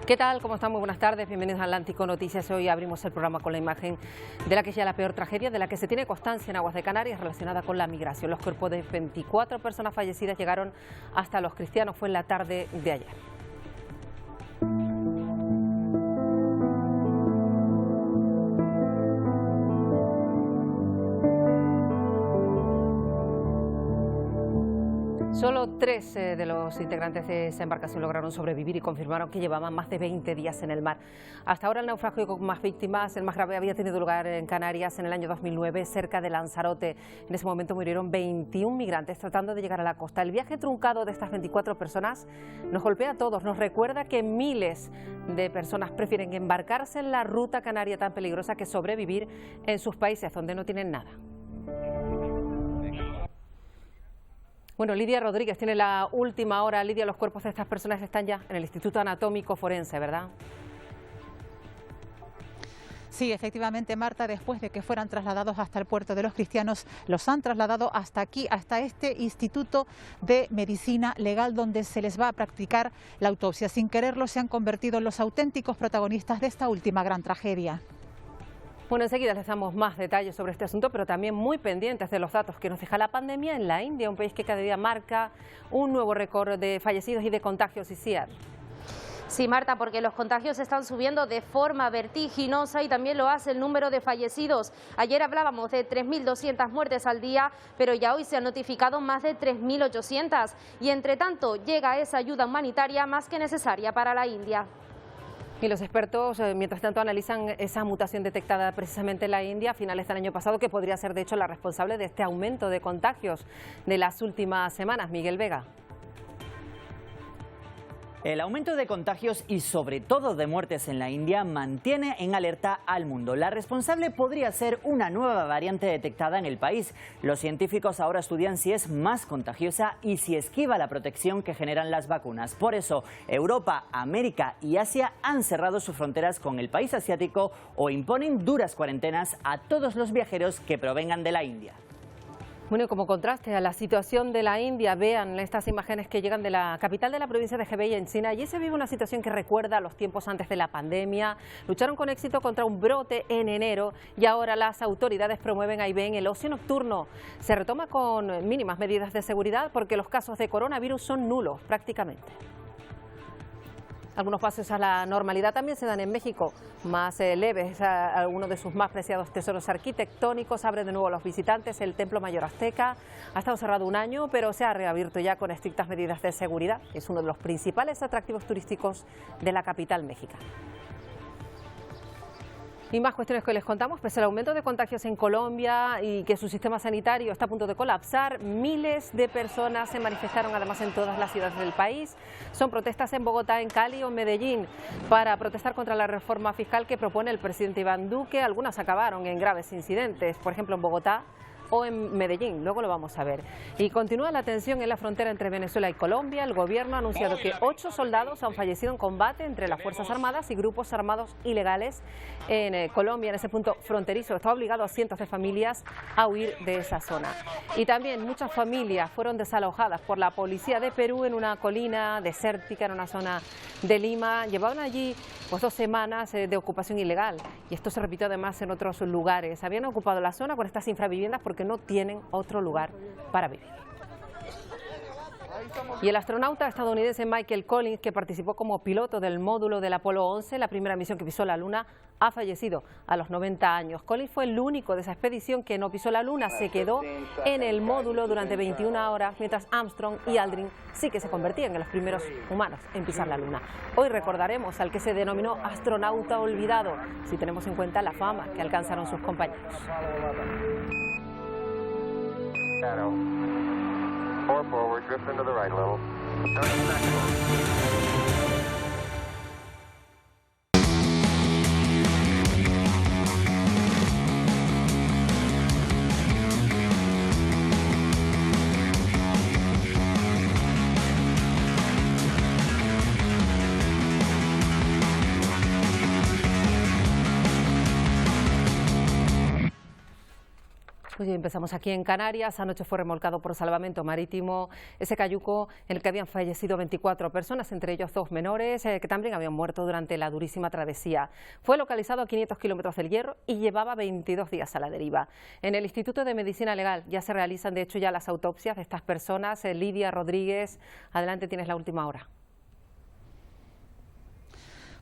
¿Qué tal? ¿Cómo están? Muy buenas tardes. Bienvenidos a Atlántico Noticias. Hoy abrimos el programa con la imagen de la que es ya la peor tragedia de la que se tiene constancia en aguas de Canarias relacionada con la migración. Los cuerpos de 24 personas fallecidas llegaron hasta Los Cristianos. Fue en la tarde de ayer. Solo 3 de los integrantes de esa embarcación lograron sobrevivir y confirmaron que llevaban más de 20 días en el mar. Hasta ahora el naufragio con más víctimas, el más grave, había tenido lugar en Canarias en el año 2009, cerca de Lanzarote. En ese momento murieron 21 migrantes tratando de llegar a la costa. El viaje truncado de estas 24 personas nos golpea a todos, nos recuerda que miles de personas prefieren embarcarse en la ruta canaria tan peligrosa que sobrevivir en sus países donde no tienen nada. Bueno, Lidia Rodríguez tiene la última hora. Lidia, los cuerpos de estas personas están ya en el Instituto Anatómico Forense, ¿verdad? Sí, efectivamente, Marta, después de que fueran trasladados hasta el puerto de Los Cristianos, los han trasladado hasta aquí, hasta este Instituto de Medicina Legal, donde se les va a practicar la autopsia. Sin quererlo, se han convertido en los auténticos protagonistas de esta última gran tragedia. Bueno, enseguida les damos más detalles sobre este asunto, pero también muy pendientes de los datos que nos deja la pandemia en la India, un país que cada día marca un nuevo récord de fallecidos y de contagios. Sí, Marta, porque los contagios están subiendo de forma vertiginosa y también lo hace el número de fallecidos. Ayer hablábamos de 3.200 muertes al día, pero ya hoy se han notificado más de 3.800 y entre tanto llega esa ayuda humanitaria más que necesaria para la India. Y los expertos, mientras tanto, analizan esa mutación detectada precisamente en la India a finales del año pasado, que podría ser, de hecho, la responsable de este aumento de contagios de las últimas semanas. Miguel Vega. El aumento de contagios y sobre todo de muertes en la India mantiene en alerta al mundo. La responsable podría ser una nueva variante detectada en el país. Los científicos ahora estudian si es más contagiosa y si esquiva la protección que generan las vacunas. Por eso, Europa, América y Asia han cerrado sus fronteras con el país asiático o imponen duras cuarentenas a todos los viajeros que provengan de la India. Bueno, y como contraste a la situación de la India, vean estas imágenes que llegan de la capital de la provincia de Hebei en China. Allí se vive una situación que recuerda a los tiempos antes de la pandemia. Lucharon con éxito contra un brote en enero y ahora las autoridades promueven, ahí ven, el ocio nocturno. Se retoma con mínimas medidas de seguridad porque los casos de coronavirus son nulos prácticamente. Algunos pasos a la normalidad también se dan en México, más leves. Algunos de sus más preciados tesoros arquitectónicos abre de nuevo a los visitantes. El Templo Mayor Azteca ha estado cerrado un año, pero se ha reabierto ya con estrictas medidas de seguridad. Es uno de los principales atractivos turísticos de la capital mexicana. Y más cuestiones que les contamos, pese al aumento de contagios en Colombia y que su sistema sanitario está a punto de colapsar, miles de personas se manifestaron además en todas las ciudades del país. Son protestas en Bogotá, en Cali o en Medellín para protestar contra la reforma fiscal que propone el presidente Iván Duque. Algunas acabaron en graves incidentes, por ejemplo en Bogotá o en Medellín, luego lo vamos a ver. Y continúa la tensión en la frontera entre Venezuela y Colombia. El gobierno ha anunciado que 8 soldados han fallecido en combate entre las Fuerzas Armadas y grupos armados ilegales en Colombia, en ese punto fronterizo. Está obligado a cientos de familias a huir de esa zona. Y también muchas familias fueron desalojadas por la policía de Perú en una colina desértica, en una zona de Lima. Llevaban allí pues 2 semanas de ocupación ilegal y esto se repitió además en otros lugares. Habían ocupado la zona con estas infraviviendas porque no tienen otro lugar para vivir. Y el astronauta estadounidense Michael Collins, que participó como piloto del módulo del Apolo 11, la primera misión que pisó la Luna, ha fallecido a los 90 años. Collins fue el único de esa expedición que no pisó la Luna, se quedó en el módulo durante 21 horas, mientras Armstrong y Aldrin sí que se convertían en los primeros humanos en pisar la Luna. Hoy recordaremos al que se denominó astronauta olvidado, si tenemos en cuenta la fama que alcanzaron sus compañeros. 4 forward, drift into the right a little. 30 seconds. Pues empezamos aquí en Canarias. Anoche fue remolcado por salvamento marítimo ese cayuco en el que habían fallecido 24 personas, entre ellos 2 menores que también habían muerto durante la durísima travesía. Fue localizado a 500 kilómetros del Hierro y llevaba 22 días a la deriva. En el Instituto de Medicina Legal ya se realizan, de hecho, ya las autopsias de estas personas. Lidia Rodríguez, adelante, tienes la última hora.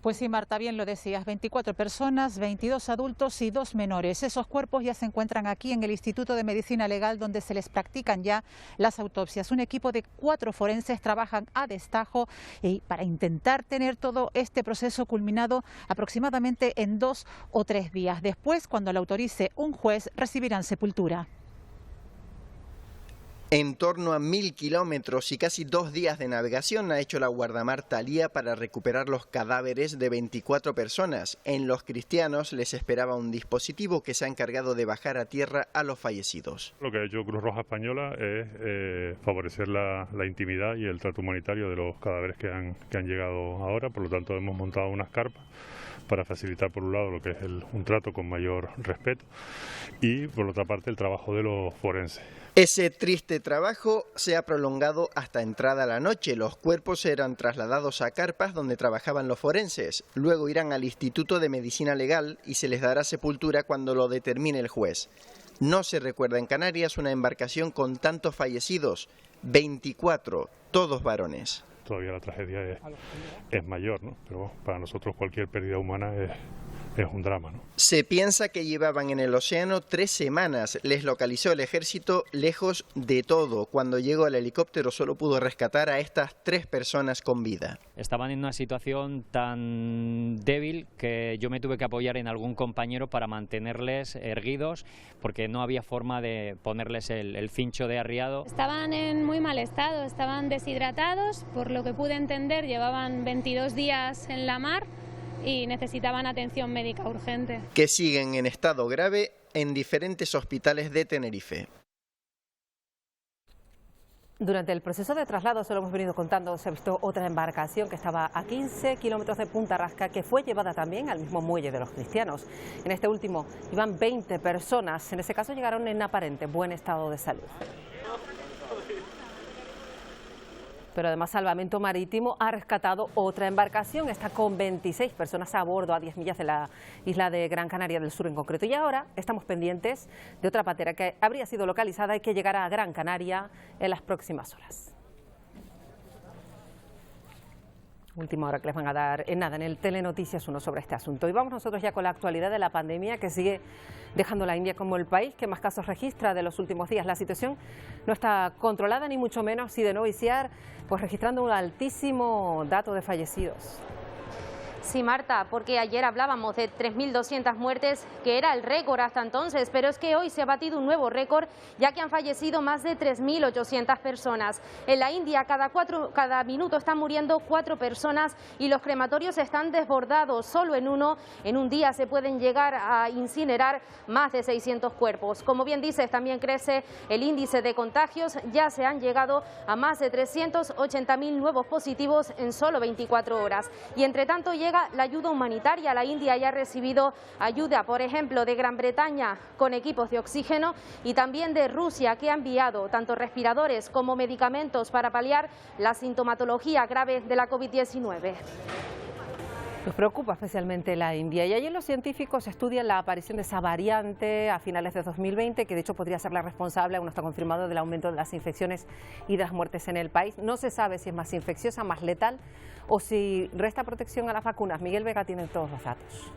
Pues sí, Marta, bien lo decías, 24 personas, 22 adultos y 2 menores. Esos cuerpos ya se encuentran aquí en el Instituto de Medicina Legal, donde se les practican ya las autopsias. Un equipo de 4 forenses trabajan a destajo para intentar tener todo este proceso culminado aproximadamente en 2 o 3 días. Después, cuando lo autorice un juez, recibirán sepultura. En torno a 1000 kilómetros y casi 2 días de navegación ha hecho la guardamar Thalía para recuperar los cadáveres de 24 personas. En Los Cristianos les esperaba un dispositivo que se ha encargado de bajar a tierra a los fallecidos. Lo que ha hecho Cruz Roja Española es favorecer la intimidad y el trato humanitario de los cadáveres que han llegado ahora. Por lo tanto, hemos montado unas carpas para facilitar, por un lado, lo que es un trato con mayor respeto y, por otra parte, el trabajo de los forenses. Ese triste trabajo se ha prolongado hasta entrada la noche. Los cuerpos serán trasladados a carpas donde trabajaban los forenses. Luego irán al Instituto de Medicina Legal y se les dará sepultura cuando lo determine el juez. No se recuerda en Canarias una embarcación con tantos fallecidos, 24, todos varones. Todavía la tragedia es mayor, ¿no? Pero para nosotros cualquier pérdida humana es un drama, ¿no? Se piensa que llevaban en el océano 3 semanas. Les localizó el ejército lejos de todo. Cuando llegó el helicóptero solo pudo rescatar a estas 3 personas con vida. Estaban en una situación tan débil que yo me tuve que apoyar en algún compañero para mantenerles erguidos, porque no había forma de ponerles el cincho de arriado. Estaban en muy mal estado, estaban deshidratados, por lo que pude entender llevaban 22 días en la mar y necesitaban atención médica urgente. Que siguen en estado grave en diferentes hospitales de Tenerife. Durante el proceso de traslado, se lo hemos venido contando, se ha visto otra embarcación que estaba a 15 kilómetros de Punta Rasca, que fue llevada también al mismo muelle de Los Cristianos. En este último iban 20 personas, en ese caso llegaron en aparente buen estado de salud. Pero además Salvamento Marítimo ha rescatado otra embarcación, está con 26 personas a bordo a 10 millas de la isla de Gran Canaria del Sur en concreto. Y ahora estamos pendientes de otra patera que habría sido localizada y que llegará a Gran Canaria en las próximas horas. Última hora que les van a dar en el Telenoticias 1 sobre este asunto. Y vamos nosotros ya con la actualidad de la pandemia que sigue dejando a la India como el país que más casos registra de los últimos días. La situación no está controlada ni mucho menos y de no viciar, pues registrando un altísimo dato de fallecidos. Sí, Marta, porque ayer hablábamos de 3.200 muertes, que era el récord hasta entonces, pero es que hoy se ha batido un nuevo récord, ya que han fallecido más de 3.800 personas. En la India, cada minuto están muriendo 4 personas y los crematorios están desbordados. Solo en un día se pueden llegar a incinerar más de 600 cuerpos. Como bien dices, también crece el índice de contagios, ya se han llegado a más de 380.000 nuevos positivos en solo 24 horas. Y entre tanto llega la ayuda humanitaria. La India ya ha recibido ayuda, por ejemplo, de Gran Bretaña con equipos de oxígeno y también de Rusia, que ha enviado tanto respiradores como medicamentos para paliar la sintomatología grave de la COVID-19. Nos preocupa especialmente la India y ayer los científicos estudian la aparición de esa variante a finales de 2020, que de hecho podría ser la responsable, aún no está confirmado, del aumento de las infecciones y de las muertes en el país. No se sabe si es más infecciosa, más letal o si resta protección a las vacunas. Miguel Vega tiene todos los datos.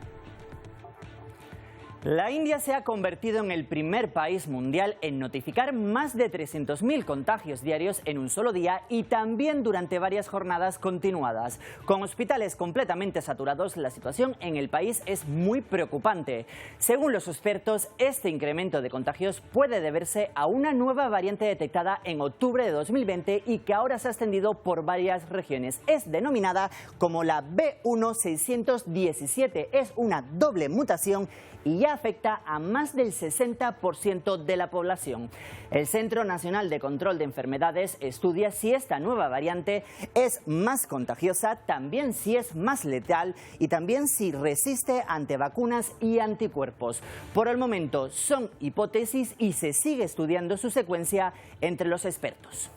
La India se ha convertido en el primer país mundial en notificar más de 300.000 contagios diarios en un solo día y también durante varias jornadas continuadas. Con hospitales completamente saturados, la situación en el país es muy preocupante. Según los expertos, este incremento de contagios puede deberse a una nueva variante detectada en octubre de 2020 y que ahora se ha extendido por varias regiones. Es denominada como la B1617. Es una doble mutación y ya ya afecta a más del 60% de la población. El Centro Nacional de Control de Enfermedades estudia si esta nueva variante es más contagiosa, también si es más letal y también si resiste ante vacunas y anticuerpos. Por el momento son hipótesis y se sigue estudiando su secuencia entre los expertos.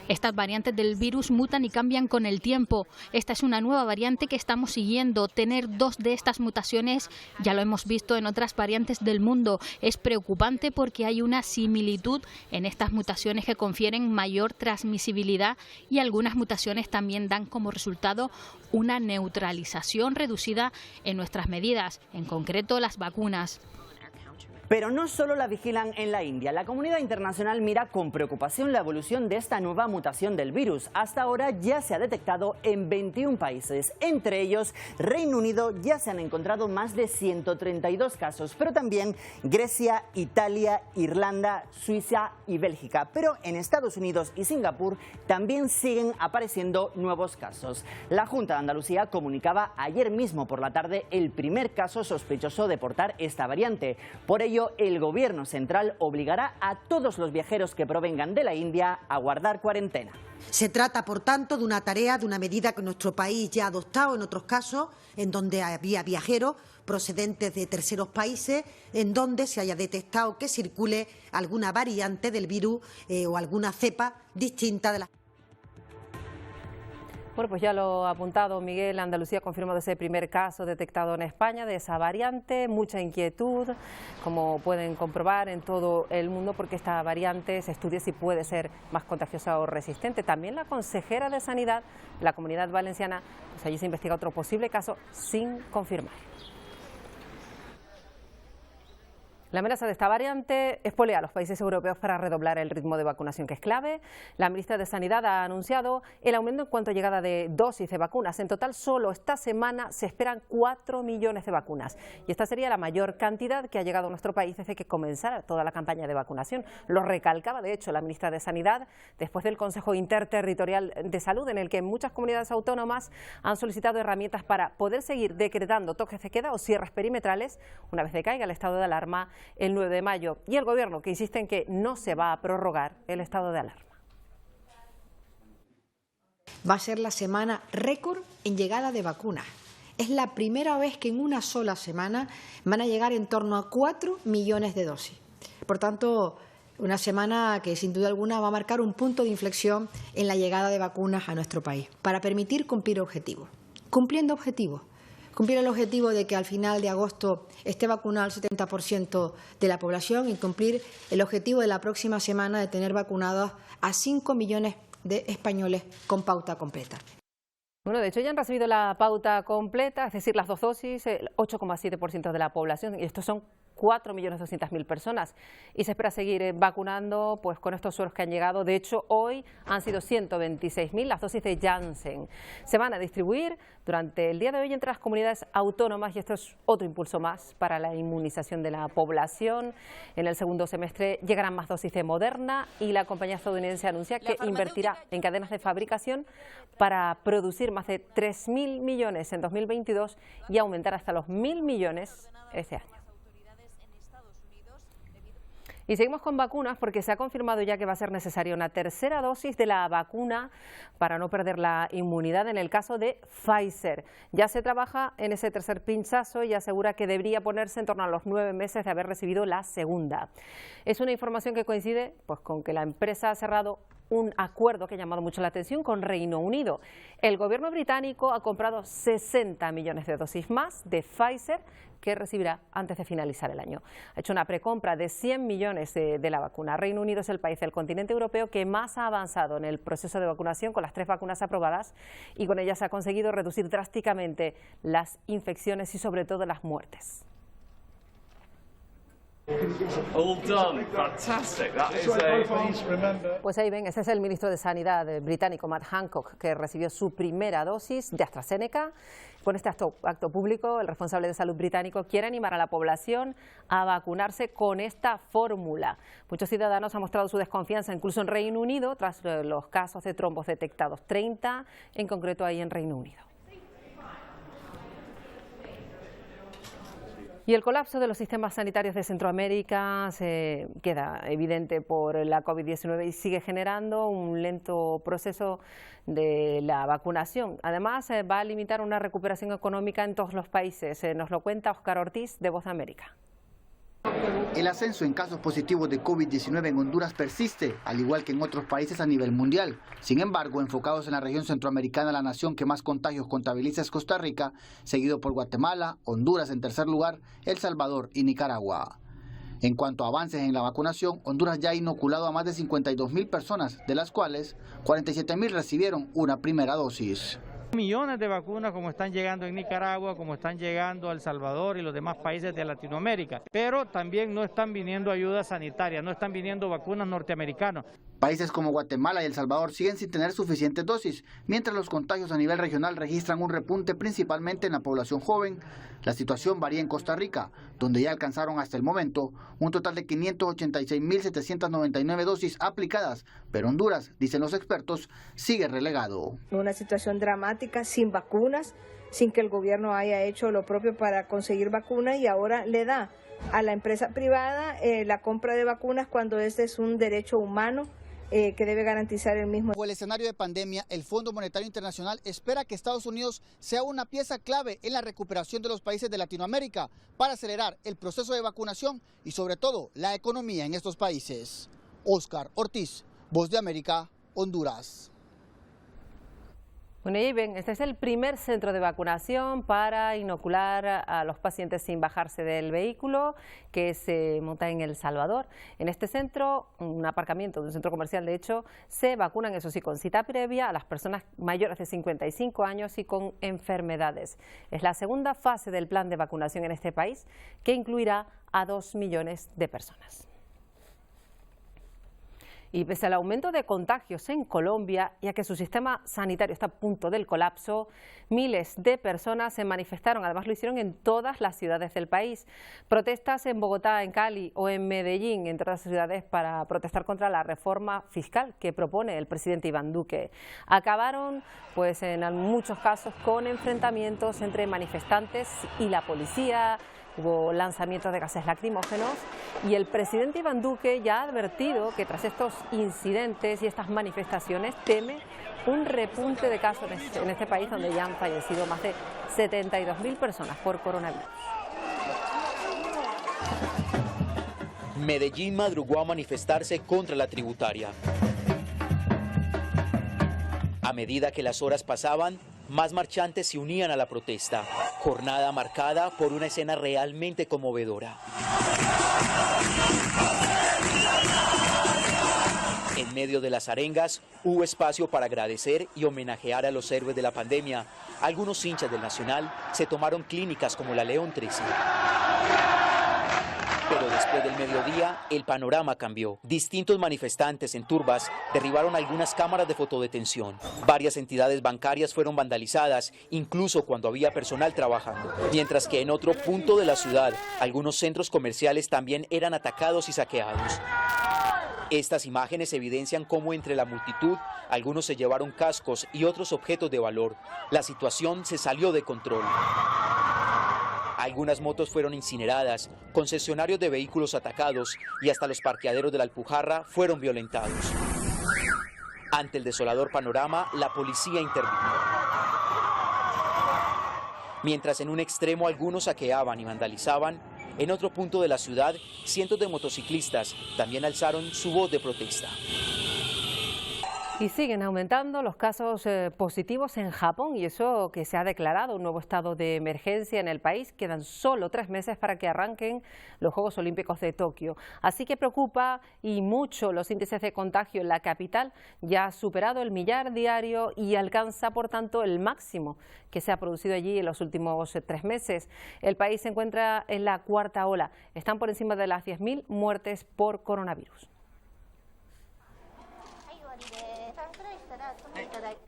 Estas variantes del virus mutan y cambian con el tiempo. Esta es una nueva variante que estamos siguiendo. Tener 2 de estas mutaciones, ya lo hemos visto en otras variantes del mundo, es preocupante porque hay una similitud en estas mutaciones que confieren mayor transmisibilidad y algunas mutaciones también dan como resultado una neutralización reducida en nuestras medidas, en concreto las vacunas. Pero no solo la vigilan en la India. La comunidad internacional mira con preocupación la evolución de esta nueva mutación del virus. Hasta ahora ya se ha detectado en 21 países. Entre ellos, Reino Unido, ya se han encontrado más de 132 casos, pero también Grecia, Italia, Irlanda, Suiza y Bélgica. Pero en Estados Unidos y Singapur también siguen apareciendo nuevos casos. La Junta de Andalucía comunicaba ayer mismo por la tarde el primer caso sospechoso de portar esta variante. Por ello, el Gobierno central obligará a todos los viajeros que provengan de la India a guardar cuarentena. Se trata, por tanto, de una tarea, de una medida que nuestro país ya ha adoptado en otros casos, en donde había viajeros procedentes de terceros países, en donde se haya detectado que circule alguna variante del virus o alguna cepa distinta de la. Bueno, pues ya lo ha apuntado Miguel, Andalucía ha confirmado ese primer caso detectado en España de esa variante, mucha inquietud, como pueden comprobar en todo el mundo, porque esta variante se estudia si puede ser más contagiosa o resistente. También la consejera de Sanidad de la Comunidad Valenciana, pues allí se investiga otro posible caso sin confirmar. La amenaza de esta variante espolea a los países europeos para redoblar el ritmo de vacunación, que es clave. La ministra de Sanidad ha anunciado el aumento en cuanto a llegada de dosis de vacunas. En total, solo esta semana se esperan 4 millones de vacunas. Y esta sería la mayor cantidad que ha llegado a nuestro país desde que comenzara toda la campaña de vacunación. Lo recalcaba, de hecho, la ministra de Sanidad después del Consejo Interterritorial de Salud, en el que muchas comunidades autónomas han solicitado herramientas para poder seguir decretando toques de queda o cierres perimetrales una vez decaiga el estado de alarma el 9 de mayo. Y el Gobierno, que insiste en que no se va a prorrogar el estado de alarma. Va a ser la semana récord en llegada de vacunas. Es la primera vez que en una sola semana van a llegar en torno a 4 millones de dosis. Por tanto, una semana que sin duda alguna va a marcar un punto de inflexión en la llegada de vacunas a nuestro país, para permitir cumplir objetivos. Cumpliendo objetivos. Cumplir el objetivo de que al final de agosto esté vacunado el 70% de la población y cumplir el objetivo de la próxima semana de tener vacunados a 5 millones de españoles con pauta completa. Bueno, de hecho ya han recibido la pauta completa, es decir, las 2 dosis, el 8,7% de la población, y estos son 4.200.000 personas, y se espera seguir vacunando pues con estos sueros que han llegado. De hecho, hoy han sido 126.000 las dosis de Janssen. Se van a distribuir durante el día de hoy entre las comunidades autónomas, y esto es otro impulso más para la inmunización de la población. En el segundo semestre llegarán más dosis de Moderna, y la compañía estadounidense anuncia que invertirá en cadenas de fabricación para producir más de 3.000 millones en 2022 y aumentar hasta los 1.000 millones este año. Y seguimos con vacunas, porque se ha confirmado ya que va a ser necesaria una tercera dosis de la vacuna para no perder la inmunidad en el caso de Pfizer. Ya se trabaja en ese tercer pinchazo y asegura que debería ponerse en torno a los 9 meses de haber recibido la segunda. Es una información que coincide pues con que la empresa ha cerrado un acuerdo que ha llamado mucho la atención con Reino Unido. El gobierno británico ha comprado 60 millones de dosis más de Pfizer, que recibirá antes de finalizar el año. Ha hecho una precompra de 100 millones de la vacuna. Reino Unido es el país del continente europeo que más ha avanzado en el proceso de vacunación, con las 3 vacunas aprobadas, y con ellas ha conseguido reducir drásticamente las infecciones y sobre todo las muertes. Pues ahí ven, ese es el ministro de Sanidad británico, Matt Hancock, que recibió su primera dosis de AstraZeneca. Con este acto público, el responsable de salud británico quiere animar a la población a vacunarse con esta fórmula. Muchos ciudadanos han mostrado su desconfianza, incluso en Reino Unido, tras los casos de trombos detectados, 30 en concreto ahí en Reino Unido. Y el colapso de los sistemas sanitarios de Centroamérica se queda evidente por la COVID-19 y sigue generando un lento proceso de la vacunación. Además, va a limitar una recuperación económica en todos los países. Nos lo cuenta Óscar Ortiz, de Voz de América. El ascenso en casos positivos de COVID-19 en Honduras persiste, al igual que en otros países a nivel mundial. Sin embargo, enfocados en la región centroamericana, la nación que más contagios contabiliza es Costa Rica, seguido por Guatemala, Honduras en tercer lugar, El Salvador y Nicaragua. En cuanto a avances en la vacunación, Honduras ya ha inoculado a más de 52.000 personas, de las cuales 47.000 recibieron una primera dosis. Millones de vacunas como están llegando en Nicaragua, como están llegando a El Salvador y los demás países de Latinoamérica, pero también no están viniendo ayuda sanitaria, no están viniendo vacunas norteamericanas. Países como Guatemala y El Salvador siguen sin tener suficientes dosis, mientras los contagios a nivel regional registran un repunte principalmente en la población joven. La situación varía en Costa Rica, donde ya alcanzaron hasta el momento un total de 586.799 dosis aplicadas, pero Honduras, dicen los expertos, sigue relegado. Una situación dramática, sin vacunas, sin que el gobierno haya hecho lo propio para conseguir vacunas, y ahora le da a la empresa privada la compra de vacunas cuando este es un derecho humano que debe garantizar el mismo. Con el escenario de pandemia, el Fondo Monetario Internacional espera que Estados Unidos sea una pieza clave en la recuperación de los países de Latinoamérica para acelerar el proceso de vacunación y sobre todo la economía en estos países. Óscar Ortiz, Voz de América, Honduras. Bueno, y ven, este es el primer centro de vacunación para inocular a los pacientes sin bajarse del vehículo, que se monta en El Salvador. En este centro, un aparcamiento de un centro comercial, de hecho, se vacunan, eso sí, con cita previa a las personas mayores de 55 años y con enfermedades. Es la segunda fase del plan de vacunación en este país, que incluirá a 2 millones de personas. Y pese al aumento de contagios en Colombia, ya que su sistema sanitario está a punto del colapso, miles de personas se manifestaron, además lo hicieron en todas las ciudades del país. Protestas en Bogotá, en Cali o en Medellín, entre otras ciudades, para protestar contra la reforma fiscal que propone el presidente Iván Duque. Acabaron, pues en muchos casos, con enfrentamientos entre manifestantes y la policía. Hubo lanzamientos de gases lacrimógenos y el presidente Iván Duque ya ha advertido que tras estos incidentes y estas manifestaciones teme un repunte de casos en este país, donde ya han fallecido más de 72.000 personas por coronavirus. Medellín madrugó a manifestarse contra la tributaria. A medida que las horas pasaban, más marchantes se unían a la protesta. Jornada marcada por una escena realmente conmovedora. En medio de las arengas, hubo espacio para agradecer y homenajear a los héroes de la pandemia. Algunos hinchas del Nacional se tomaron clínicas como la León 13. Pero después del mediodía, el panorama cambió. Distintos manifestantes en turbas derribaron algunas cámaras de fotodetención. Varias entidades bancarias fueron vandalizadas, incluso cuando había personal trabajando. Mientras que en otro punto de la ciudad, algunos centros comerciales también eran atacados y saqueados. Estas imágenes evidencian cómo entre la multitud, algunos se llevaron cascos y otros objetos de valor. La situación se salió de control. Algunas motos fueron incineradas, concesionarios de vehículos atacados y hasta los parqueaderos de la Alpujarra fueron violentados. Ante el desolador panorama, la policía intervino. Mientras en un extremo algunos saqueaban y vandalizaban, en otro punto de la ciudad, cientos de motociclistas también alzaron su voz de protesta. Y siguen aumentando los casos positivos en Japón, y eso que se ha declarado un nuevo estado de emergencia en el país. Quedan solo 3 meses para que arranquen los Juegos Olímpicos de Tokio. Así que preocupa y mucho los índices de contagio en la capital. Ya ha superado el 1.000.000 diario y alcanza, por tanto, el máximo que se ha producido allí en los últimos 3 meses. El país se encuentra en la 4ª ola. Están por encima de las 10.000 muertes por coronavirus.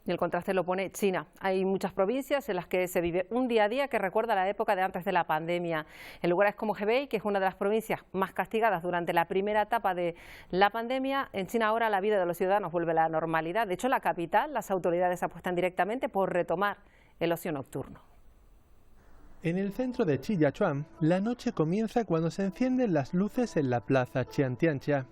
Y el contraste lo pone China. Hay muchas provincias en las que se vive un día a día que recuerda la época de antes de la pandemia. En lugares como Hebei, que es una de las provincias más castigadas durante la primera etapa de la pandemia, en China ahora la vida de los ciudadanos vuelve a la normalidad. De hecho, en la capital las autoridades apuestan directamente por retomar el ocio nocturno. En el centro de Chillachám, la noche comienza cuando se encienden las luces en la plaza Chiantiancha.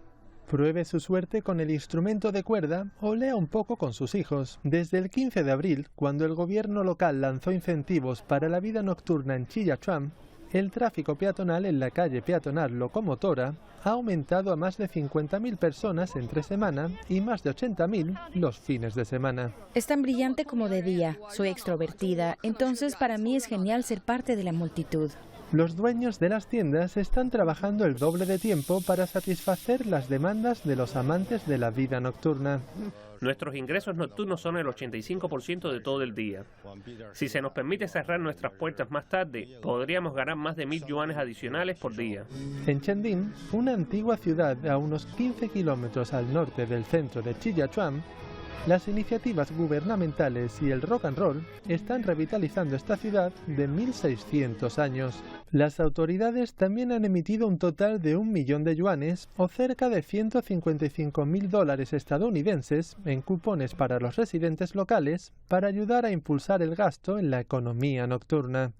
Pruebe su suerte con el instrumento de cuerda o lea un poco con sus hijos. Desde el 15 de abril, cuando el gobierno local lanzó incentivos para la vida nocturna en Chillachám, el tráfico peatonal en la calle peatonal Locomotora ha aumentado a más de 50.000 personas entre semana y más de 80.000 los fines de semana. Es tan brillante como de día, soy extrovertida, entonces para mí es genial ser parte de la multitud. Los dueños de las tiendas están trabajando el doble de tiempo para satisfacer las demandas de los amantes de la vida nocturna. Nuestros ingresos nocturnos son el 85% de todo el día. Si se nos permite cerrar nuestras puertas más tarde, podríamos ganar más de 1.000 yuanes adicionales por día. En Chendín, una antigua ciudad a unos 15 kilómetros al norte del centro de Chillachám, las iniciativas gubernamentales y el rock and roll están revitalizando esta ciudad de 1600 años. Las autoridades también han emitido un total de 1 millón de yuanes o cerca de 155.000 dólares estadounidenses en cupones para los residentes locales para ayudar a impulsar el gasto en la economía nocturna.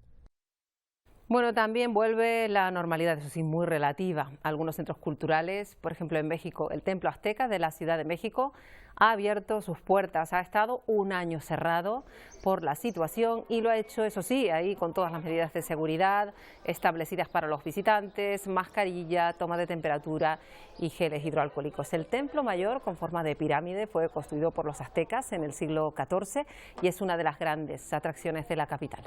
Bueno, también vuelve la normalidad, eso sí, muy relativa. Algunos centros culturales, por ejemplo en México, el Templo Azteca de la Ciudad de México ha abierto sus puertas. Ha estado un año cerrado por la situación y lo ha hecho, eso sí, ahí con todas las medidas de seguridad establecidas para los visitantes, mascarilla, toma de temperatura y geles hidroalcohólicos. El Templo Mayor, con forma de pirámide, fue construido por los aztecas en el siglo XIV y es una de las grandes atracciones de la capital.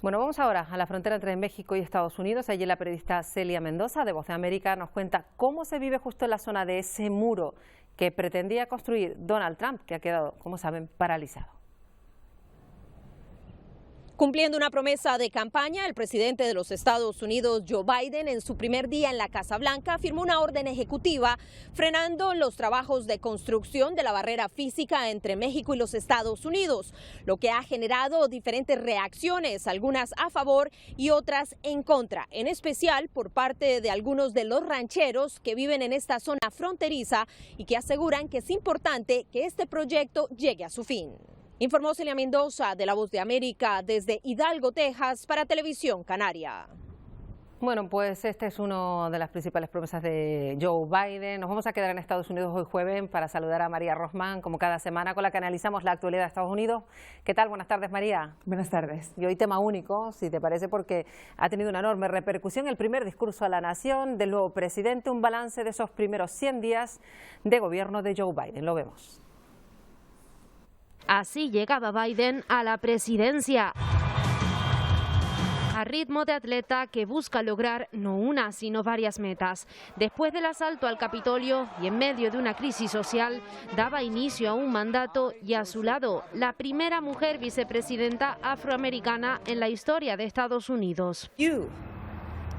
Bueno, vamos ahora a la frontera entre México y Estados Unidos. Allí la periodista Celia Mendoza, de Voz de América, nos cuenta cómo se vive justo en la zona de ese muro que pretendía construir Donald Trump, que ha quedado, como saben, paralizado. Cumpliendo una promesa de campaña, el presidente de los Estados Unidos, Joe Biden, en su primer día en la Casa Blanca, firmó una orden ejecutiva frenando los trabajos de construcción de la barrera física entre México y los Estados Unidos, lo que ha generado diferentes reacciones, algunas a favor y otras en contra, en especial por parte de algunos de los rancheros que viven en esta zona fronteriza y que aseguran que es importante que este proyecto llegue a su fin. Informó Celia Mendoza de La Voz de América desde Hidalgo, Texas, para Televisión Canaria. Bueno, pues esta es una de las principales promesas de Joe Biden. Nos vamos a quedar en Estados Unidos hoy jueves para saludar a María Rosman, como cada semana, con la que analizamos la actualidad de Estados Unidos. ¿Qué tal? Buenas tardes, María. Buenas tardes. Y hoy tema único, si te parece, porque ha tenido una enorme repercusión el primer discurso a la nación del nuevo presidente, un balance de esos primeros 100 días de gobierno de Joe Biden. Lo vemos. Así llegaba Biden a la presidencia, a ritmo de atleta que busca lograr no una, sino varias metas. Después del asalto al Capitolio y en medio de una crisis social, daba inicio a un mandato y a su lado la primera mujer vicepresidenta afroamericana en la historia de Estados Unidos. You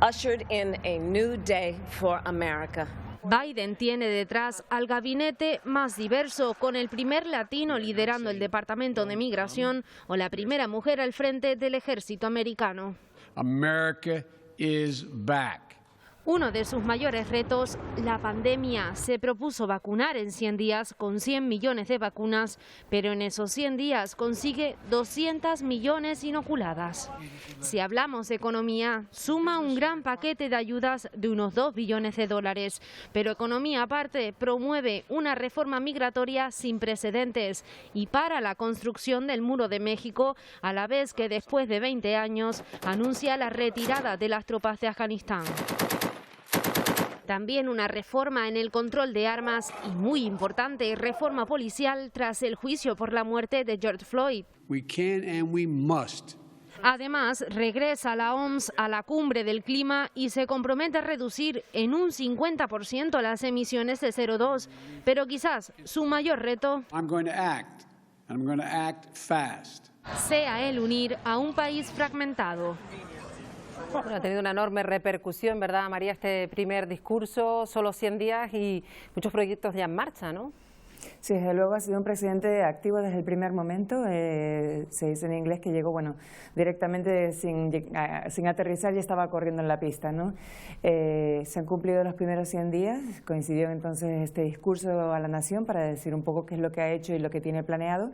ushered in a new day for America. Biden tiene detrás al gabinete más diverso, con el primer latino liderando el Departamento de Migración o la primera mujer al frente del ejército americano. America is back. Uno de sus mayores retos, la pandemia. Se propuso vacunar en 100 días con 100 millones de vacunas, pero en esos 100 días consigue 200 millones inoculadas. Si hablamos de economía, suma un gran paquete de ayudas de unos 2 billones de dólares. Pero economía aparte, promueve una reforma migratoria sin precedentes y para la construcción del Muro de México, a la vez que después de 20 años anuncia la retirada de las tropas de Afganistán. También una reforma en el control de armas y, muy importante, reforma policial tras el juicio por la muerte de George Floyd. We can and we must. Además, regresa la OMS a la cumbre del clima y se compromete a reducir en un 50% las emisiones de CO2. Pero quizás su mayor reto sea el unir a un país fragmentado. Bueno, ha tenido una enorme repercusión, ¿verdad, María? Este primer discurso, solo 100 días y muchos proyectos ya en marcha, ¿no? Sí, desde luego ha sido un presidente activo desde el primer momento. Se dice en inglés que llegó, bueno, directamente sin aterrizar y estaba corriendo en la pista, ¿no? Se han cumplido los primeros 100 días, coincidió entonces este discurso a la nación para decir un poco qué es lo que ha hecho y lo que tiene planeado.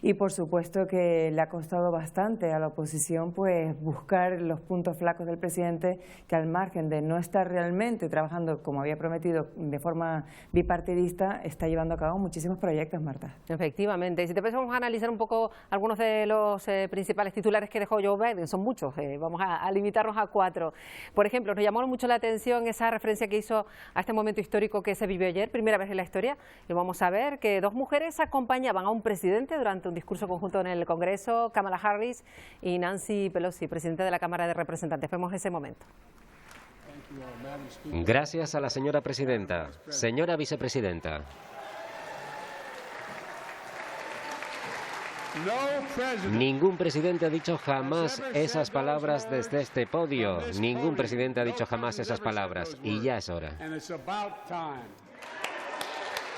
Y por supuesto que le ha costado bastante a la oposición pues buscar los puntos flacos del presidente, que al margen de no estar realmente trabajando como había prometido de forma bipartidista, está llevando a cabo muchísimos proyectos, Marta. Efectivamente. Y si te parece, vamos a analizar un poco algunos de los principales titulares que dejó Joe Biden. Son muchos, vamos a limitarnos a 4. Por ejemplo, nos llamó mucho la atención esa referencia que hizo a este momento histórico que se vivió ayer, primera vez en la historia. Y vamos a ver que 2 mujeres acompañaban a un presidente durante un discurso conjunto en el Congreso, Kamala Harris y Nancy Pelosi, presidenta de la Cámara de Representantes. Vemos ese momento. Gracias a la señora presidenta. Señora vicepresidenta. Ningún presidente ha dicho jamás esas palabras desde este podio. Ningún presidente ha dicho jamás esas palabras. Y ya es hora.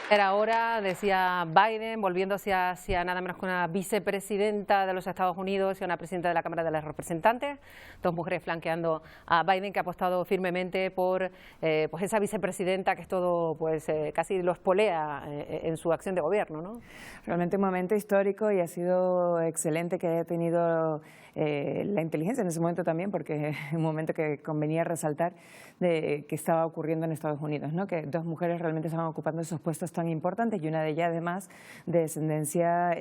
Era hora, decía Biden, volviéndose hacia nada menos que una vicepresidenta de los Estados Unidos y una presidenta de la Cámara de los Representantes, 2 mujeres flanqueando a Biden, que ha apostado firmemente por pues esa vicepresidenta que es todo, pues casi lo espolea en su acción de gobierno, ¿no? Realmente un momento histórico y ha sido excelente que haya tenido la inteligencia en ese momento también, porque es un momento que convenía resaltar de que estaba ocurriendo en Estados Unidos, ¿no? Que 2 mujeres realmente estaban ocupando esos puestos tan importantes y una de ellas además de descendencia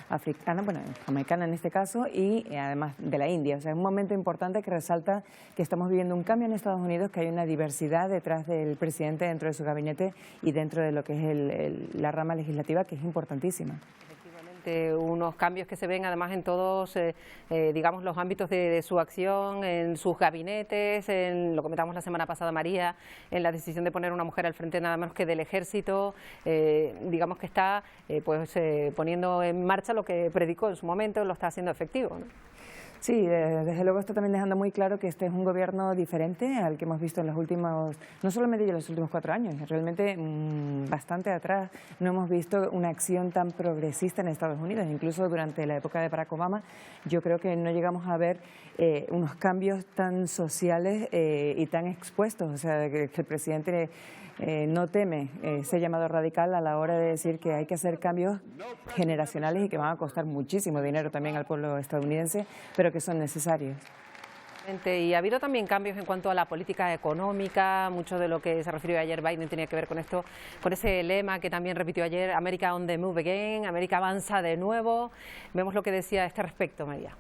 africana, bueno, jamaicana en este caso, y además de la India. O sea, es un momento importante que resalta que estamos viviendo un cambio en Estados Unidos, que hay una diversidad detrás del presidente dentro de su gabinete y dentro de lo que es la rama legislativa, que es importantísima. Unos cambios que se ven además en todos, digamos, los ámbitos de su acción, en sus gabinetes, en lo comentamos la semana pasada, María, en la decisión de poner una mujer al frente nada menos que del ejército, digamos que está poniendo en marcha lo que predicó en su momento, lo está haciendo efectivo, ¿no? Sí, desde luego está también dejando muy claro que este es un gobierno diferente al que hemos visto en los últimos, no solamente en los últimos 4 años, realmente bastante atrás no hemos visto una acción tan progresista en Estados Unidos. Incluso durante la época de Barack Obama yo creo que no llegamos a ver unos cambios tan sociales y tan expuestos, o sea, que el presidente no teme ser llamado radical a la hora de decir que hay que hacer cambios generacionales y que van a costar muchísimo dinero también al pueblo estadounidense, pero que son necesarios. Y ha habido también cambios en cuanto a la política económica. Mucho de lo que se refirió ayer Biden tenía que ver con esto, con ese lema que también repitió ayer, America on the move again, América avanza de nuevo. Vemos lo que decía a este respecto, María.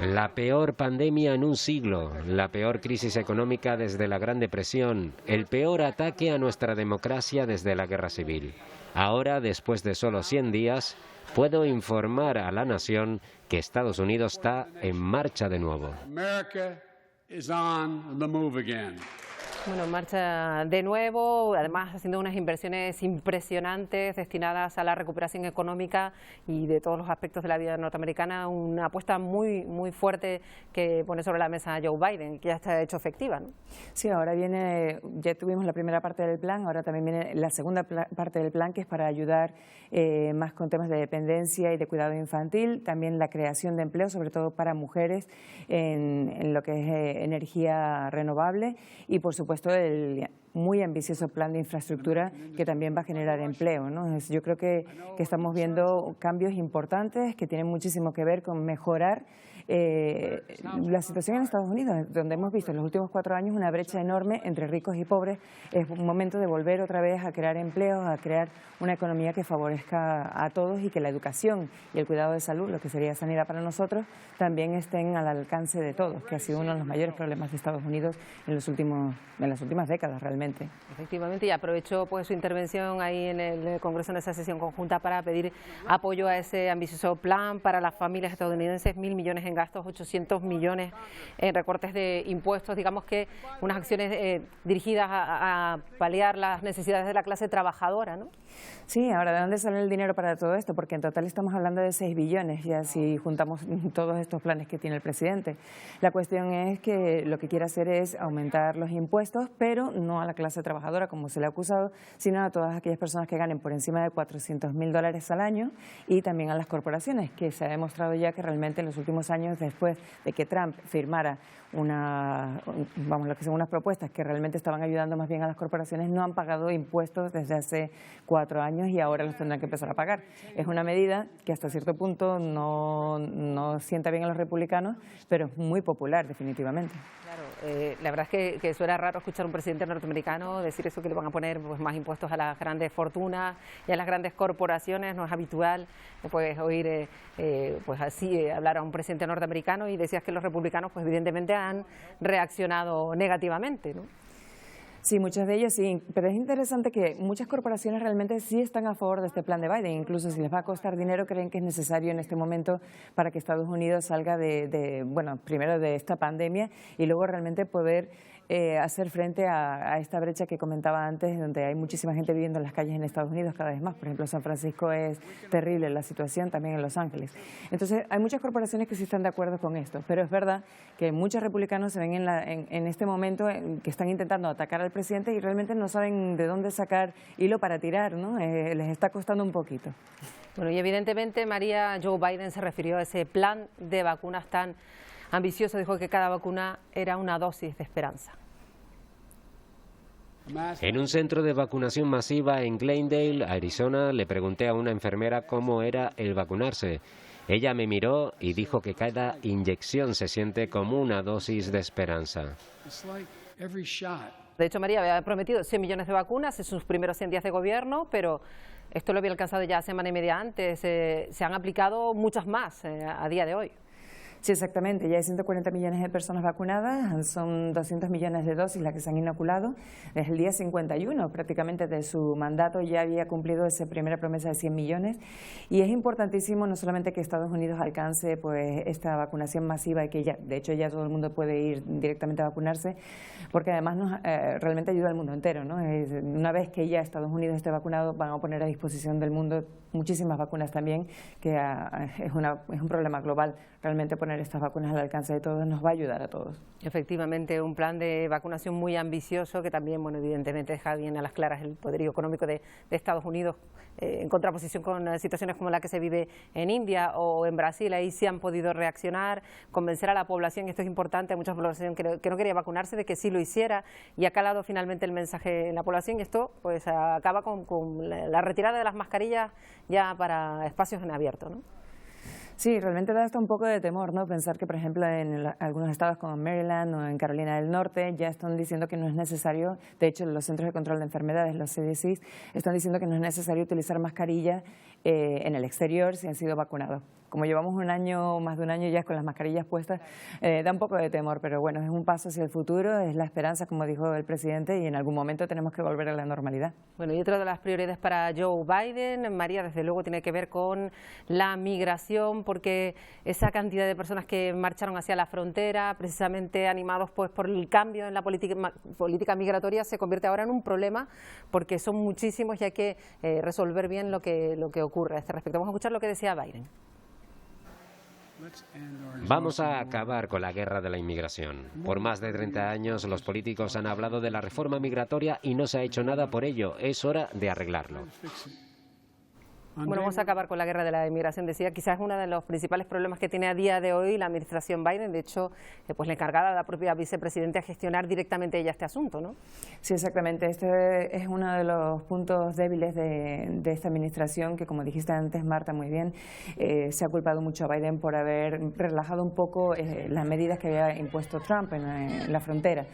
La peor pandemia en un siglo, la peor crisis económica desde la Gran Depresión, el peor ataque a nuestra democracia desde la Guerra Civil. Ahora, después de solo 100 días, puedo informar a la nación que Estados Unidos está en marcha de nuevo. America is on the move again. Bueno, en marcha de nuevo, además haciendo unas inversiones impresionantes destinadas a la recuperación económica y de todos los aspectos de la vida norteamericana, una apuesta muy fuerte que pone sobre la mesa Joe Biden, que ya está hecho efectiva, ¿no? Sí, ahora viene, ya tuvimos la primera parte del plan, ahora también viene la segunda parte del plan, que es para ayudar más con temas de dependencia y de cuidado infantil, también la creación de empleo, sobre todo para mujeres en lo que es energía renovable y por supuesto el muy ambicioso plan de infraestructura que también va a generar empleo, ¿no? Yo creo que estamos viendo cambios importantes que tienen muchísimo que ver con mejorar la situación en Estados Unidos, donde hemos visto en los últimos 4 años una brecha enorme entre ricos y pobres. Es un momento de volver otra vez a crear empleos, a crear una economía que favorezca a todos y que la educación y el cuidado de salud, lo que sería sanidad para nosotros, también estén al alcance de todos, que ha sido uno de los mayores problemas de Estados Unidos en las últimas décadas realmente. Efectivamente, y aprovechó pues su intervención ahí en el Congreso en esa sesión conjunta para pedir apoyo a ese ambicioso plan para las familias estadounidenses, 1.000 millones en gastos, 800 millones en recortes de impuestos, digamos que unas acciones dirigidas a paliar las necesidades de la clase trabajadora, ¿no? Sí, ahora, ¿de dónde sale el dinero para todo esto? Porque en total estamos hablando de 6 billones, ya si juntamos todos estos planes que tiene el presidente. La cuestión es que lo que quiere hacer es aumentar los impuestos, pero no a la clase trabajadora, como se le ha acusado, sino a todas aquellas personas que ganen por encima de $400.000 al año y también a las corporaciones, que se ha demostrado ya que realmente en los últimos años, después de que Trump firmara lo que son unas propuestas que realmente estaban ayudando más bien a las corporaciones, no han pagado impuestos desde hace 4 años y ahora los tendrán que empezar a pagar. Es una medida que hasta cierto punto no sienta bien a los republicanos, pero es muy popular definitivamente. Claro, la verdad es que suena raro escuchar a un presidente norteamericano decir eso, que le van a poner pues, más impuestos a las grandes fortunas y a las grandes corporaciones. No es habitual pues, oír pues así hablar a un presidente norteamericano, y decías que los republicanos pues evidentemente han reaccionado negativamente, ¿no? Sí, muchas de ellas sí, pero es interesante que muchas corporaciones realmente sí están a favor de este plan de Biden. Incluso si les va a costar dinero, creen que es necesario en este momento para que Estados Unidos salga primero de esta pandemia y luego realmente poder hacer frente a esta brecha que comentaba antes, donde hay muchísima gente viviendo en las calles en Estados Unidos cada vez más. Por ejemplo, San Francisco es terrible la situación, también en Los Ángeles. Entonces, hay muchas corporaciones que sí están de acuerdo con esto, pero es verdad que muchos republicanos se ven en este momento que están intentando atacar al presidente y realmente no saben de dónde sacar hilo para tirar, ¿no? Les está costando un poquito. Bueno, y evidentemente, María, Joe Biden se refirió a ese plan de vacunas tan ambicioso. Dijo que cada vacuna era una dosis de esperanza. En un centro de vacunación masiva en Glendale, Arizona, le pregunté a una enfermera cómo era el vacunarse. Ella me miró y dijo que cada inyección se siente como una dosis de esperanza. De hecho, María había prometido 100 millones de vacunas en sus primeros 100 días de gobierno, pero esto lo había alcanzado ya semana y media antes. Se han aplicado muchas más a día de hoy. Sí, exactamente. Ya hay 140 millones de personas vacunadas, son 200 millones de dosis las que se han inoculado. Desde el día 51 prácticamente de su mandato ya había cumplido esa primera promesa de 100 millones. Y es importantísimo no solamente que Estados Unidos alcance pues esta vacunación masiva y que ya, de hecho ya todo el mundo puede ir directamente a vacunarse, porque además realmente ayuda al mundo entero, ¿no? Una vez que ya Estados Unidos esté vacunado, van a poner a disposición del mundo muchísimas vacunas también, que es un problema global. Realmente poner estas vacunas al alcance de todos nos va a ayudar a todos. Efectivamente, un plan de vacunación muy ambicioso que también, bueno, evidentemente deja bien a las claras el poderío económico de Estados Unidos, en contraposición con situaciones como la que se vive en India o en Brasil. Ahí sí han podido reaccionar, convencer a la población, esto es importante, a mucha población que no quería vacunarse, de que sí lo hiciera, y ha calado finalmente el mensaje en la población. Esto pues acaba con la retirada de las mascarillas ya para espacios en abierto, ¿no? Sí, realmente da hasta un poco de temor, ¿no? Pensar que, por ejemplo, en algunos estados como Maryland o en Carolina del Norte ya están diciendo que no es necesario, de hecho los Centros de Control de Enfermedades, los CDC, están diciendo que no es necesario utilizar mascarilla en el exterior si han sido vacunados. Como llevamos más de un año ya con las mascarillas puestas, da un poco de temor, pero bueno, es un paso hacia el futuro, es la esperanza, como dijo el presidente, y en algún momento tenemos que volver a la normalidad. Bueno, y otra de las prioridades para Joe Biden, María, desde luego tiene que ver con la migración, porque esa cantidad de personas que marcharon hacia la frontera, precisamente animados pues por el cambio en la política migratoria, se convierte ahora en un problema, porque son muchísimos y hay que resolver bien lo que ocurre a este respecto. Vamos a escuchar lo que decía Biden. Vamos a acabar con la guerra de la inmigración. Por más de 30 años los políticos han hablado de la reforma migratoria y no se ha hecho nada por ello. Es hora de arreglarlo. Bueno, vamos a acabar con la guerra de la inmigración, decía. Quizás uno de los principales problemas que tiene a día de hoy la administración Biden. De hecho, pues la encargada, la propia vicepresidenta, a gestionar directamente ella este asunto, ¿no? Sí, exactamente. Este es uno de los puntos débiles de esta administración, que, como dijiste antes, Marta, muy bien, se ha culpado mucho a Biden por haber relajado un poco las medidas que había impuesto Trump en la frontera.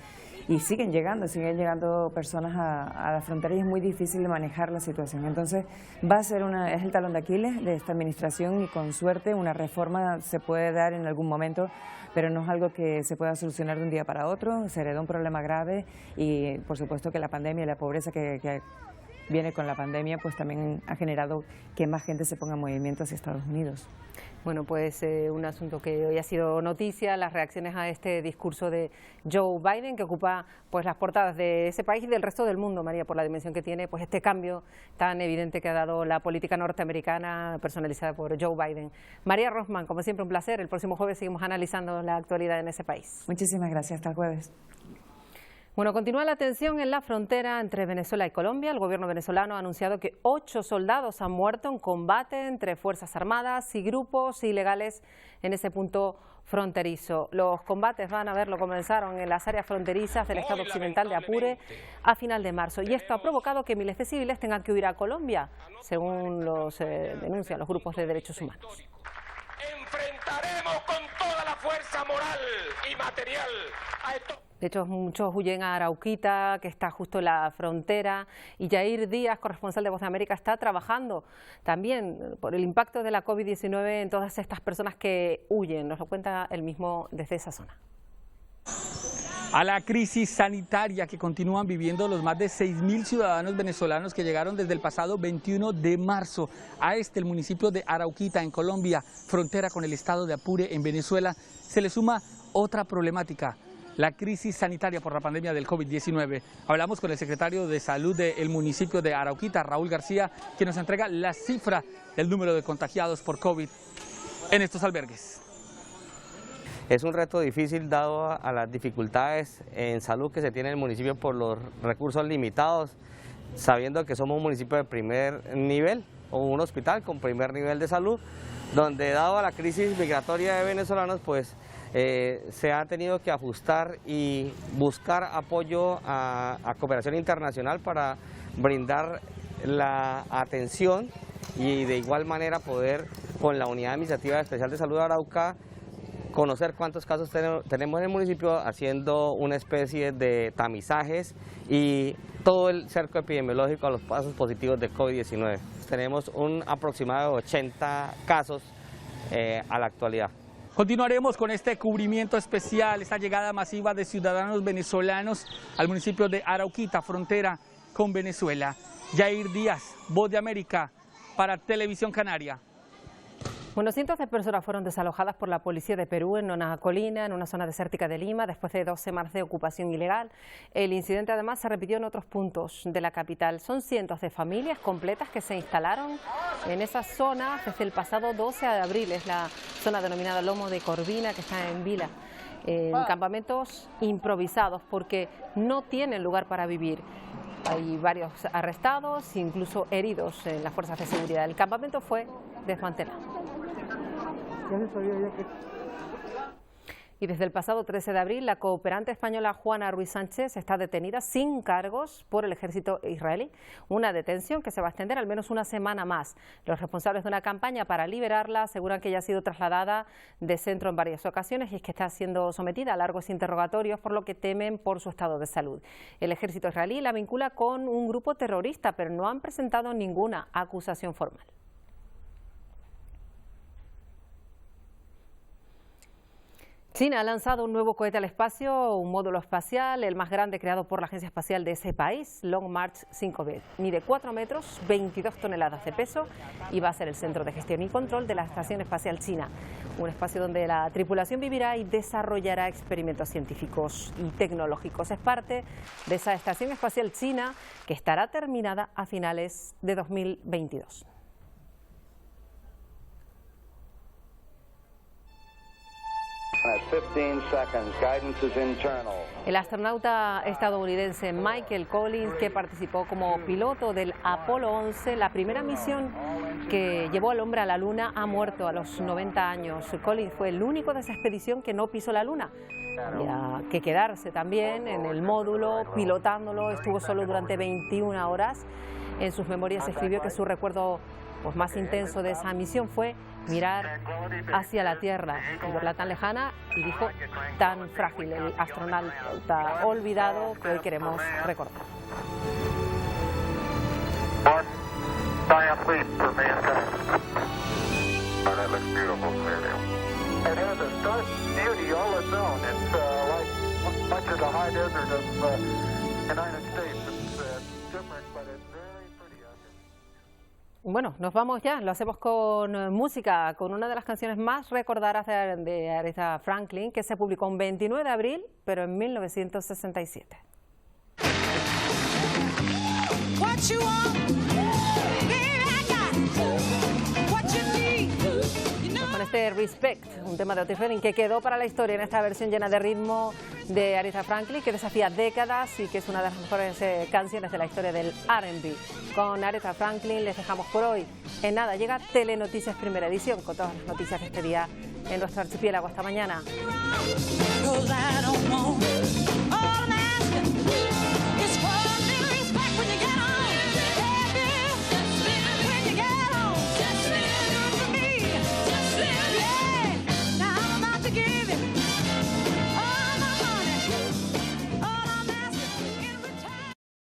Y siguen llegando personas a la frontera y es muy difícil de manejar la situación. Entonces es el talón de Aquiles de esta administración, y con suerte una reforma se puede dar en algún momento, pero no es algo que se pueda solucionar de un día para otro. Se heredó un problema grave y por supuesto que la pandemia y la pobreza que viene con la pandemia pues también ha generado que más gente se ponga en movimiento hacia Estados Unidos. Bueno, pues un asunto que hoy ha sido noticia, las reacciones a este discurso de Joe Biden, que ocupa pues las portadas de ese país y del resto del mundo, María, por la dimensión que tiene pues este cambio tan evidente que ha dado la política norteamericana personalizada por Joe Biden. María Rosman, como siempre, un placer. El próximo jueves seguimos analizando la actualidad en ese país. Muchísimas gracias. Hasta el jueves. Bueno, continúa la tensión en la frontera entre Venezuela y Colombia. El gobierno venezolano ha anunciado que 8 soldados han muerto en combate entre Fuerzas Armadas y grupos ilegales en ese punto fronterizo. Los combates comenzaron en las áreas fronterizas del estado occidental de Apure a final de marzo. Y esto ha provocado que miles de civiles tengan que huir a Colombia, según denuncian los grupos de derechos humanos. Enfrentaremos con toda la fuerza moral y material a estos... De hecho, muchos huyen a Arauquita, que está justo en la frontera, y Yair Díaz, corresponsal de Voz de América, está trabajando también por el impacto de la COVID-19 en todas estas personas que huyen. Nos lo cuenta él mismo desde esa zona. A la crisis sanitaria que continúan viviendo los más de 6.000 ciudadanos venezolanos que llegaron desde el pasado 21 de marzo a el municipio de Arauquita, en Colombia, frontera con el estado de Apure, en Venezuela, se le suma otra problemática: la crisis sanitaria por la pandemia del COVID-19. Hablamos con el secretario de Salud del municipio de Arauquita, Raúl García, quien nos entrega la cifra del número de contagiados por COVID en estos albergues. Es un reto difícil dado a las dificultades en salud que se tiene en el municipio por los recursos limitados, sabiendo que somos un municipio de primer nivel o un hospital con primer nivel de salud, donde dado a la crisis migratoria de venezolanos, pues se ha tenido que ajustar y buscar apoyo a cooperación internacional para brindar la atención y de igual manera poder, con la Unidad Administrativa Especial de Salud de Arauca, conocer cuántos casos tenemos en el municipio, haciendo una especie de tamizajes y todo el cerco epidemiológico a los casos positivos de COVID-19. Tenemos un aproximado de 80 casos a la actualidad. Continuaremos con este cubrimiento especial, esta llegada masiva de ciudadanos venezolanos al municipio de Arauquita, frontera con Venezuela. Yair Díaz, Voz de América, para Televisión Canaria. Bueno, cientos de personas fueron desalojadas por la policía de Perú en una colina, en una zona desértica de Lima, después de 2 semanas de ocupación ilegal. El incidente además se repitió en otros puntos de la capital. Son cientos de familias completas que se instalaron en esa zona desde el pasado 12 de abril. Es la zona denominada Lomo de Corvina, que está en Vila, en campamentos improvisados porque no tienen lugar para vivir. Hay varios arrestados, incluso heridos en las fuerzas de seguridad. El campamento fue desmantelado. Y desde el pasado 13 de abril, la cooperante española Juana Ruiz Sánchez está detenida sin cargos por el ejército israelí. Una detención que se va a extender al menos una semana más. Los responsables de una campaña para liberarla aseguran que ella ha sido trasladada de centro en varias ocasiones y es que está siendo sometida a largos interrogatorios, por lo que temen por su estado de salud. El ejército israelí la vincula con un grupo terrorista, pero no han presentado ninguna acusación formal. China ha lanzado un nuevo cohete al espacio, un módulo espacial, el más grande creado por la agencia espacial de ese país, Long March 5B. Mide 4 metros, 22 toneladas de peso y va a ser el centro de gestión y control de la Estación Espacial China. Un espacio donde la tripulación vivirá y desarrollará experimentos científicos y tecnológicos. Es parte de esa Estación Espacial China que estará terminada a finales de 2022. El astronauta estadounidense Michael Collins, que participó como piloto del Apolo 11, la primera misión que llevó al hombre a la Luna, ha muerto a los 90 años. Collins fue el único de esa expedición que no pisó la Luna. Había que quedarse también en el módulo, pilotándolo. Estuvo solo durante 21 horas. En sus memorias escribió que su recuerdo más intenso de esa misión fue mirar hacia la Tierra y verla tan lejana, y dijo, tan frágil, el astronauta olvidado que hoy queremos recordar. Bueno, nos vamos ya, lo hacemos con música, con una de las canciones más recordadas de Aretha Franklin, que se publicó un 29 de abril, pero en 1967. este Respect, un tema de Otis Redding que quedó para la historia en esta versión llena de ritmo de Aretha Franklin, que desafía décadas y que es una de las mejores canciones de la historia del R&B. Con Aretha Franklin les dejamos por hoy. En nada, llega Telenoticias Primera Edición con todas las noticias de este día en nuestro archipiélago. Hasta mañana.